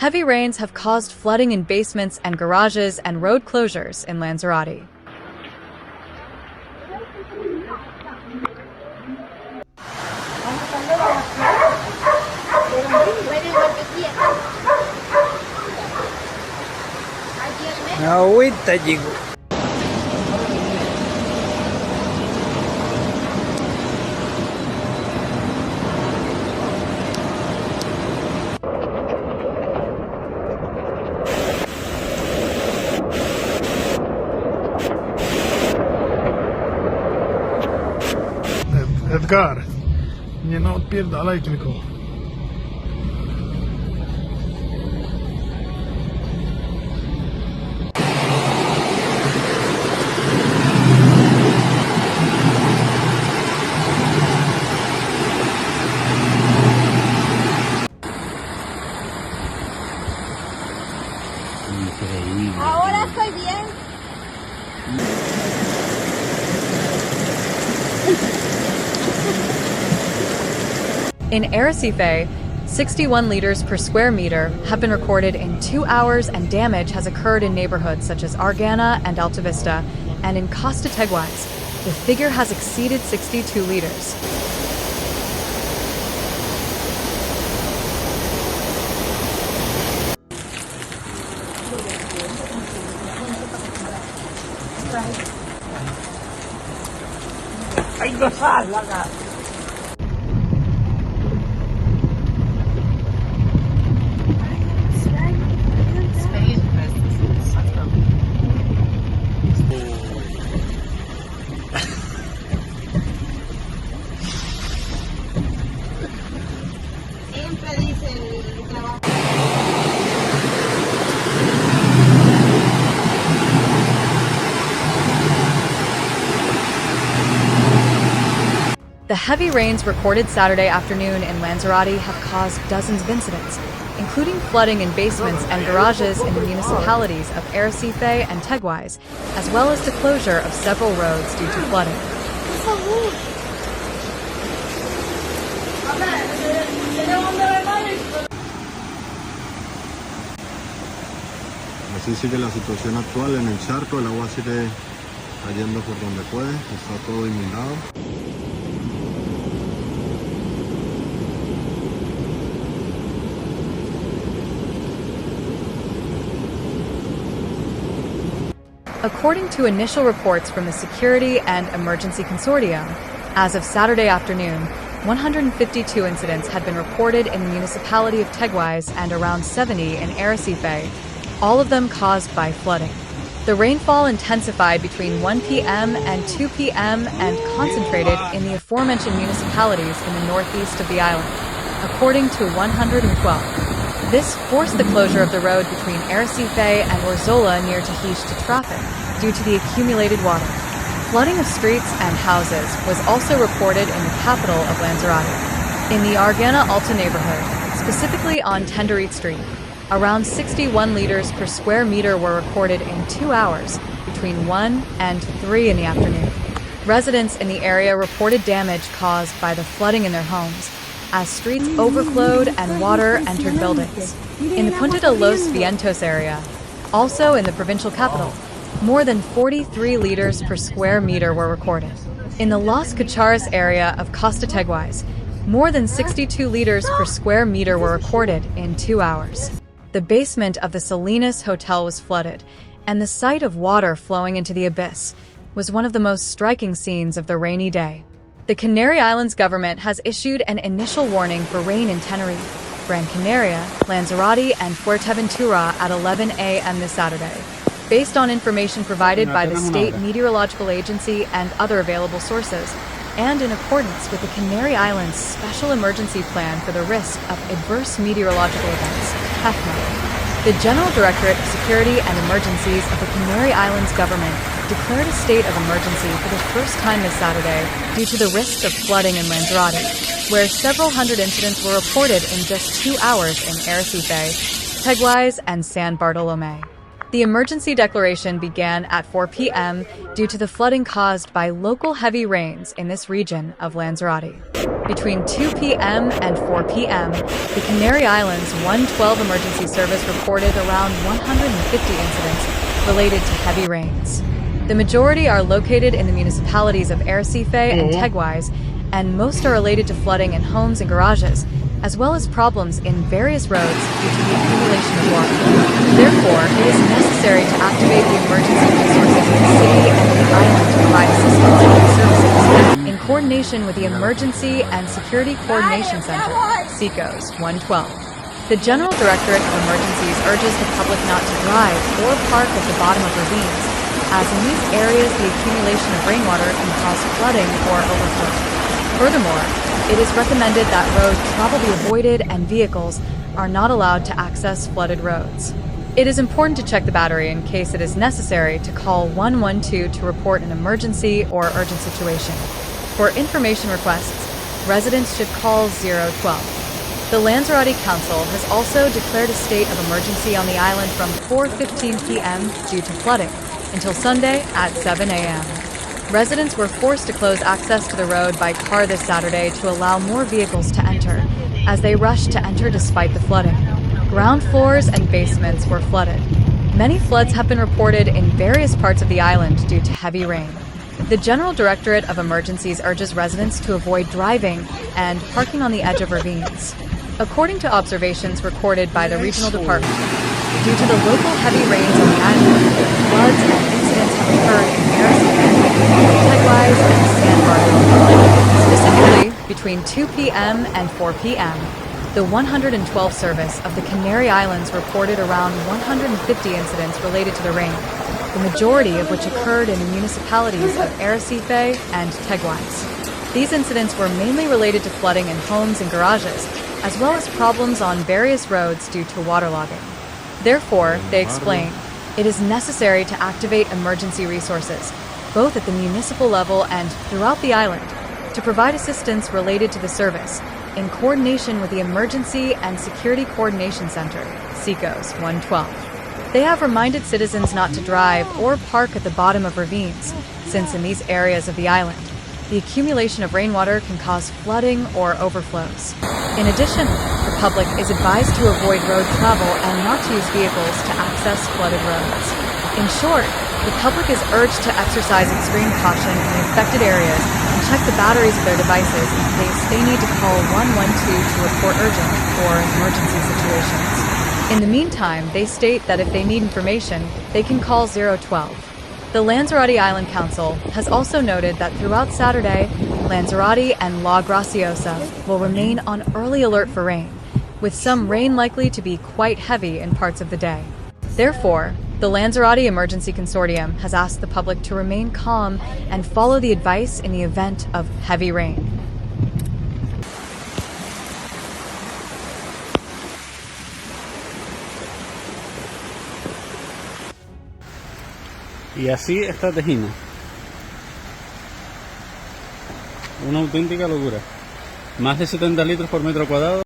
Heavy rains have caused flooding in basements and garages and road closures in Lanzarote. Agüita, chico. Edgar, nie odpierdalaj tylko. Ahora estoy bien. In Arrecife, 61 liters per square meter have been recorded in 2 hours, and damage has occurred in neighborhoods such as Argana and Altavista, and in Costa Teguise, the figure has exceeded 62 liters. Siempre dice el trabajo. The heavy rains recorded Saturday afternoon in Lanzarote have caused dozens of incidents, including flooding in basements and garages in the municipalities of Arrecife and Teguise, as well as the closure of several roads due to flooding. Así sigue la situación actual en el charco, el agua sigue cayendo por donde puede, está todo inundado. According to initial reports from the Security and Emergency Consortium, as of Saturday afternoon, 152 incidents had been reported in the municipality of Teguise and around 70 in Arrecife, all of them caused by flooding. The rainfall intensified between 1 p.m. and 2 p.m. and concentrated in the aforementioned municipalities in the northeast of the island, according to 112. This forced the closure of the road between Arrecife and Orzola near Teguise to traffic due to the accumulated water. Flooding of streets and houses was also reported in the capital of Lanzarote. In the Argana Alta neighborhood, specifically on Tenerife Street, around 61 liters per square meter were recorded in 2 hours between 1 and 3 in the afternoon. Residents in the area reported damage caused by the flooding in their homes, as streets overflowed and water entered buildings. In the Punta de los Vientos area, also in the provincial capital, more than 43 liters per square meter were recorded. In the Las Cacharas area of Costa Teguise, more than 62 liters per square meter were recorded in 2 hours. The basement of the Salinas Hotel was flooded, and the sight of water flowing into the abyss was one of the most striking scenes of the rainy day. The Canary Islands government has issued an initial warning for rain in Tenerife, Gran Canaria, Lanzarote, and Fuerteventura at 11 a.m. this Saturday, based on information provided by the State Meteorological Agency and other available sources, and in accordance with the Canary Islands Special Emergency Plan for the Risk of Adverse Meteorological Events, (HEFMA). The General Directorate of Security and Emergencies of the Canary Islands government declared a state of emergency for the first time this Saturday due to the risks of flooding in Lanzarote, where several hundred incidents were reported in just 2 hours in Arrecife, Teguise, and San Bartolomé. The emergency declaration began at 4 p.m. due to the flooding caused by local heavy rains in this region of Lanzarote. Between 2 p.m. and 4 p.m., the Canary Islands 112 emergency service reported around 150 incidents related to heavy rains. The majority are located in the municipalities of Arrecife and Teguise, and most are related to flooding in homes and garages, as well as problems in various roads due to the accumulation of water. Therefore, it is necessary to activate the emergency resources of the city and the island to provide assistance to these services, in coordination with the Emergency and Security Coordination Center, SECOS 112. The General Directorate of Emergencies urges the public not to drive or park at the bottom of ravines, as in these areas the accumulation of rainwater can cause flooding or overflow. Furthermore, it is recommended that road travel be avoided and vehicles are not allowed to access flooded roads. It is important to check the battery in case it is necessary to call 112 to report an emergency or urgent situation. For information requests, residents should call 012. The Lanzarote Council has also declared a state of emergency on the island from 4:15 p.m. due to flooding until Sunday at 7 a.m. Residents were forced to close access to the road by car this Saturday to allow more vehicles to enter, as they rushed to enter despite the flooding. Ground floors and basements were flooded. Many floods have been reported in various parts of the island due to heavy rain. The General Directorate of Emergencies urges residents to avoid driving and parking on the edge of ravines. According to observations recorded by the regional department, due to the local heavy rains on the island, floods and incidents have occurred in Arrecife, Teguise, and San Bartolome. Specifically, between 2 p.m. and 4 p.m., the 112 service of the Canary Islands reported around 150 incidents related to the rain, the majority of which occurred in the municipalities of Arrecife and Teguise. These incidents were mainly related to flooding in homes and garages, as well as problems on various roads due to waterlogging. Therefore, they explain, it is necessary to activate emergency resources, both at the municipal level and throughout the island, to provide assistance related to the service, in coordination with the Emergency and Security Coordination Center, SECOS 112. They have reminded citizens not to drive or park at the bottom of ravines, since in these areas of the island, the accumulation of rainwater can cause flooding or overflows. In addition, the public is advised to avoid road travel and not to use vehicles to access flooded roads. In short, the public is urged to exercise extreme caution in the affected areas and check the batteries of their devices in case they need to call 112 to report urgent or emergency situations. In the meantime, they state that if they need information, they can call 012. The Lanzarote Island Council has also noted that throughout Saturday, Lanzarote and La Graciosa will remain on early alert for rain, with some rain likely to be quite heavy in parts of the day. Therefore, the Lanzarote Emergency Consortium has asked the public to remain calm and follow the advice in the event of heavy rain. Y así está Tejina. Una auténtica locura. Más de 70 litros por metro cuadrado.